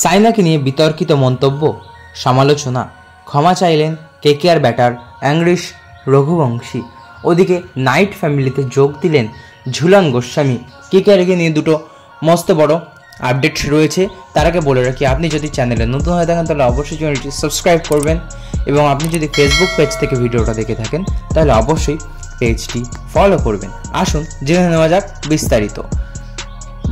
সাইনাকে নিয়ে বিতর্কিত মন্তব্য, সমালোচনা, ক্ষমা চাইলেন কেকেআর ব্যাটার অ্যাংরিশ রঘুবংশী। ওদিকে নাইট ফ্যামিলিতে যোগ দিলেন ঝুলন গোস্বামী। কেকেআরকে নিয়ে দুটো মস্ত বড় আপডেট রয়েছে। তার আগে বলে রাখি, আপনি যদি চ্যানেলে নতুন হয়ে থাকেন তাহলে অবশ্যই চ্যানেলটি সাবস্ক্রাইব করবেন, এবং আপনি যদি ফেসবুক পেজ থেকে ভিডিওটা দেখে থাকেন তাহলে অবশ্যই পেজটি ফলো করবেন। আসুন জেনে নেওয়া যাক বিস্তারিত।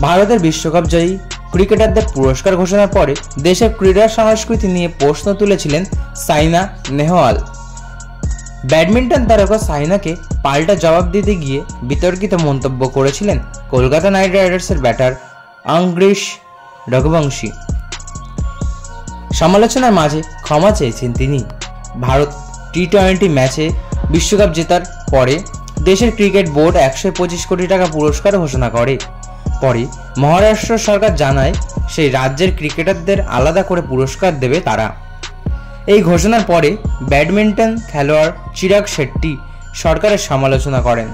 ভারতের বিশ্বকাপ জয়ী ক্রিকেটারদের পুরস্কার ঘোষণার পরে দেশের ক্রীড়া সংস্কৃতি নিয়ে প্রশ্ন তুলেছিলেন সাইনা নেহওয়াল। ব্যাডমিন্টন তারকা সাইনাকে পাল্টা জবাব দিতে গিয়ে বিতর্কিত মন্তব্য করেছিলেন কলকাতা নাইট রাইডার্সের ব্যাটার অ্যাংরিশ রঘুবংশী। সমালোচনার মাঝে ক্ষমা চেয়েছেন তিনি। ভারত টি-20 ম্যাচে বিশ্বকাপ জেতার পরে দেশের ক্রিকেট বোর্ড 125 কোটি টাকা পুরস্কার ঘোষণা করে। পরে মহারাষ্ট্র সরকার জানায় সেই রাজ্যের ক্রিকেটারদের আলাদা করে পুরস্কার দেবে তারা। এই ঘোষণার পরে ব্যাডমিন্টন খেলোয়াড় চিরাগ শেট্টি সরকারের সমালোচনা করেন।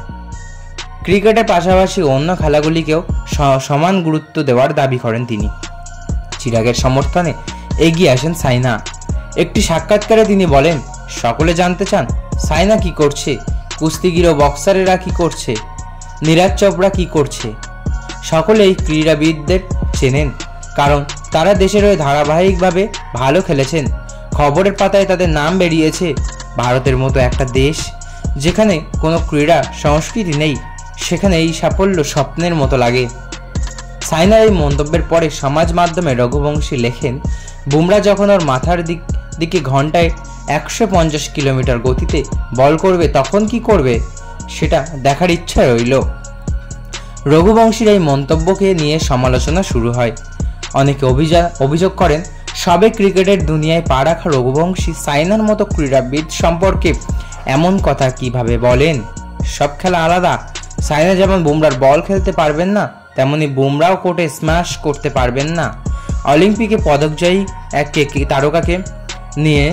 ক্রিকেটের পাশাপাশি অন্য খেলাগুলিকেও সমান গুরুত্ব দেওয়ার দাবি করেন তিনি। চিরাগের সমর্থনে এগিয়ে আসেন সাইনা। একটি সাক্ষাৎকারে তিনি বলেন, সকলে জানতে চান সাইনা কি করছে, কুস্তিগির ও বক্সারেরা কি করছে, নীরাজ চোপড়া কি করছে। সকলেই ক্রীড়াবিদদের চেনেন, কারণ তারা দেশের হয়ে ধারাবাহিকভাবে ভালো খেলেছেন। খবরের পাতায় তাদের নাম বেরিয়েছে। ভারতের মতো একটা দেশ যেখানে কোনো ক্রীড়া সংস্কৃতি নেই, সেখানে এই সাফল্য স্বপ্নের মতো লাগে। সাইনার এই মন্তব্যের পরে সমাজ মাধ্যমে রঘুবংশী লেখেন, বুমরা যখন ওর মাথার দিকে ঘন্টায় 150 কিলোমিটার গতিতে বল করবে তখন কি করবে সেটা দেখার ইচ্ছা রইল। রঘুবংশীর এই মন্তব্যকে নিয়ে সমালোচনা শুরু হয়। অনেকে অভিযোগ করেন, সবে ক্রিকেটের দুনিয়ায় পা রাখা রঘুবংশী সাইনার মতো ক্রীড়াবিদ সম্পর্কে এমন কথা কিভাবে বলেন। সব খেলা আলাদা। সাইনা যেমন বুমরার বল খেলতে পারবেন না, তেমনি বুমরাও কোর্টে স্ম্যাশ করতে পারবেন না। অলিম্পিকে পদকজয়ী এক তারকাকে নিয়ে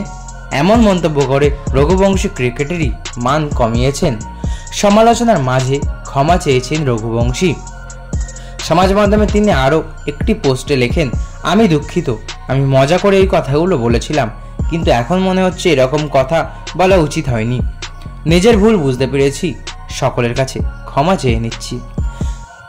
এমন মন্তব্য করে রঘুবংশী ক্রিকেটেরই মান কমিয়েছেন। সমালোচনার মাঝে ক্ষমা চেয়েছেন রঘুবংশী। সমাজ মাধ্যমে তিনি আরও একটি পোস্টে লেখেন, আমি দুঃখিত, আমি মজা করে এই কথাগুলো বলেছিলাম, কিন্তু এখন মনে হচ্ছে এরকম কথা বলা উচিত হয়নি। নিজের ভুল বুঝতে পেরেছি, সকলের কাছে ক্ষমা চেয়ে নিচ্ছি।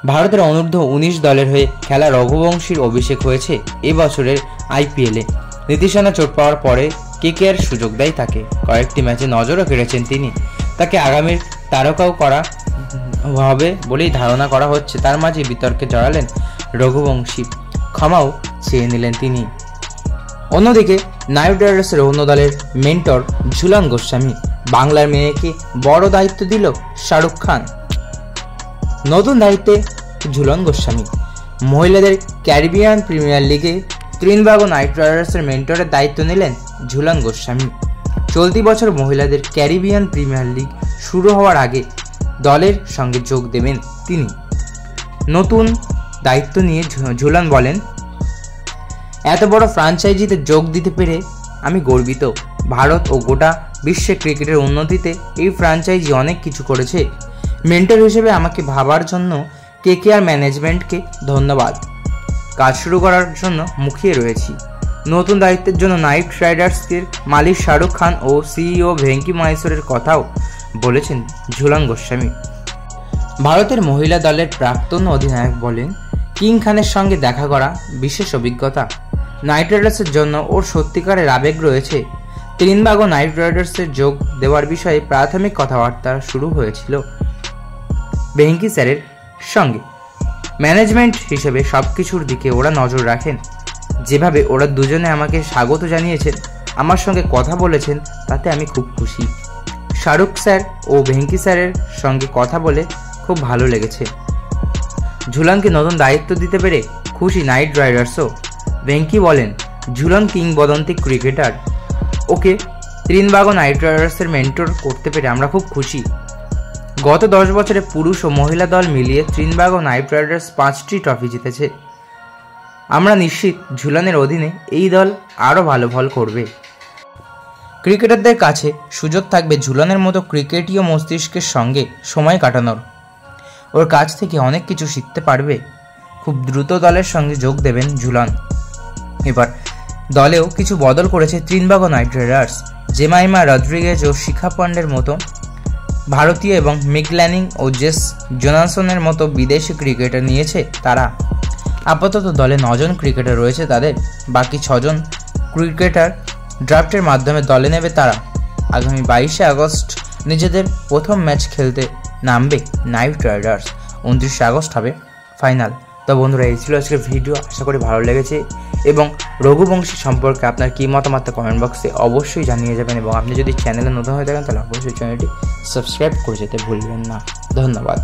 ভারতের অনূর্ধ্ব-19 দলের হয়ে খেলা রঘুবংশীর অভিষেক হয়েছে এবছরের IPL-এ। নীতিশানা চোট পাওয়ার পরে কেকেআর সুযোগ দেয় তাকে। কয়েকটি ম্যাচে নজরও কেড়েছেন তিনি। তাকে আগামীর তারকাও করা হবে বলেই ধারণা করা হচ্ছে। তার মাঝে বিতর্কে জড়ালেন রঘুবংশী, ক্ষমাও চেয়ে নিলেন তিনি। অন্যদিকে নাইট রাইডার্সের অন্য দলের মেন্টর ঝুলন গোস্বামী। বাংলার মেয়েকে বড় দায়িত্ব দিল শাহরুখ খান। নতুন দায়িত্বে ঝুলন গোস্বামী। মহিলাদের ক্যারিবিয়ান প্রিমিয়ার লিগে ত্রিনবাগো নাইট রাইডার্সের মেন্টরের দায়িত্ব নিলেন ঝুলন গোস্বামী। চলতি বছর মহিলাদের ক্যারিবিয়ান প্রিমিয়ার লিগ শুরু হওয়ার আগে দলের সঙ্গে যোগ দেবেন তিনি। নতুন দায়িত্ব নিয়ে ঝুলন বলেন, এত বড় ফ্র্যাঞ্চাইজিতে যোগ দিতে পেরে আমি গর্বিত। ভারত ও গোটা বিশ্বে ক্রিকেটের উন্নতিতে এই ফ্র্যাঞ্চাইজি অনেক কিছু করেছে। মেন্টর হিসেবে আমাকে ভাবার জন্য কেকেআর ম্যানেজমেন্টকে ধন্যবাদ। কাজ শুরু করার জন্য মুখিয়ে রয়েছি। নতুন দায়িত্বের জন্য নাইট রাইডার্সের মালিক শাহরুখ খান ও CEO ভেঙ্কি মহেশ্বরের কথাও বলেছেন ঝুলন গোস্বামী। ভারতের মহিলা দলের প্রাক্তন অধিনায়ক বলেন, কিং খানের সঙ্গে দেখা করা বিশেষ অভিজ্ঞতা। নাইট রাইডার্সের জন্য ওর সত্যিকারের আবেগ রয়েছে। ত্রিনবাগো নাইট রাইডার্সে যোগ দেওয়ার বিষয়ে প্রাথমিক কথাবার্তা শুরু হয়েছিল ভেঙ্কি স্যারের সঙ্গে। ম্যানেজমেন্ট হিসেবে সবকিছুর দিকে ওরা নজর রাখেন। যেভাবে ওরা দুজনে আমাকে স্বাগত জানিয়েছেন, আমার সঙ্গে কথা বলেছেন, তাতে আমি খুব খুশি। শাহরুখ স্যার ও ভেঙ্কি স্যারের সঙ্গে কথা বলে খুব ভালো লেগেছে। ঝুলনকে নতুন দায়িত্ব দিতে পেরে খুশি নাইট রাইডার্সও। ভেঙ্কি বলেন, ঝুলন কিংবদন্তি ক্রিকেটার, ওকে ত্রিনবাগো নাইট রাইডার্সের মেন্টর করতে পেরে আমরা খুব খুশি। গত 10 বছরে পুরুষ ও মহিলা দল মিলিয়ে ত্রিনবাগো নাইট রাইডার্স 5টি ট্রফি জিতেছে। আমরা নিশ্চিত ঝুলনের অধীনে এই দল আরও ভালো ফল করবে। ক্রিকেটারদের কাছে সুযোগ থাকবে ঝুলনের মতো ক্রিকেটীয় মস্তিষ্কের সঙ্গে সময় কাটানোর। ওর কাছ থেকে অনেক কিছু শিখতে পারবে। খুব দ্রুত দলের সঙ্গে যোগ দেবেন ঝুলন। এবার দলেও কিছু বদল করেছে Trinbago Knight Riders. Jemimah Rodrigues ও শিখা পান্ডের মতো ভারতীয় এবং মিক ল্যানিং ও জেস জোনাসনের মতো বিদেশি ক্রিকেটার নিয়েছে তারা। আপাতত দলে 9 জন ক্রিকেটার রয়েছে তাদের, বাকি 6 জন ক্রিকেটার ড্রাফটের মাধ্যমে দলে নেবে তারা। আগামী 22শে আগস্ট নিজেদের প্রথম ম্যাচ খেলতে নামবে নাইট রাইডার্স। 29শে আগস্ট হবে ফাইনাল। তো বন্ধুরা, এই ছিল আজকের ভিডিও, আশা করি ভালো লেগেছে। এবং রঘুবংশী সম্পর্কে আপনার কী মতামত কমেন্ট বক্সে অবশ্যই জানিয়ে যাবেন। এবং আপনি যদি চ্যানেলে নতুন হয়ে থাকেন তাহলে অবশ্যই চ্যানেলটি সাবস্ক্রাইব করে যেতে ভুলবেন না। ধন্যবাদ।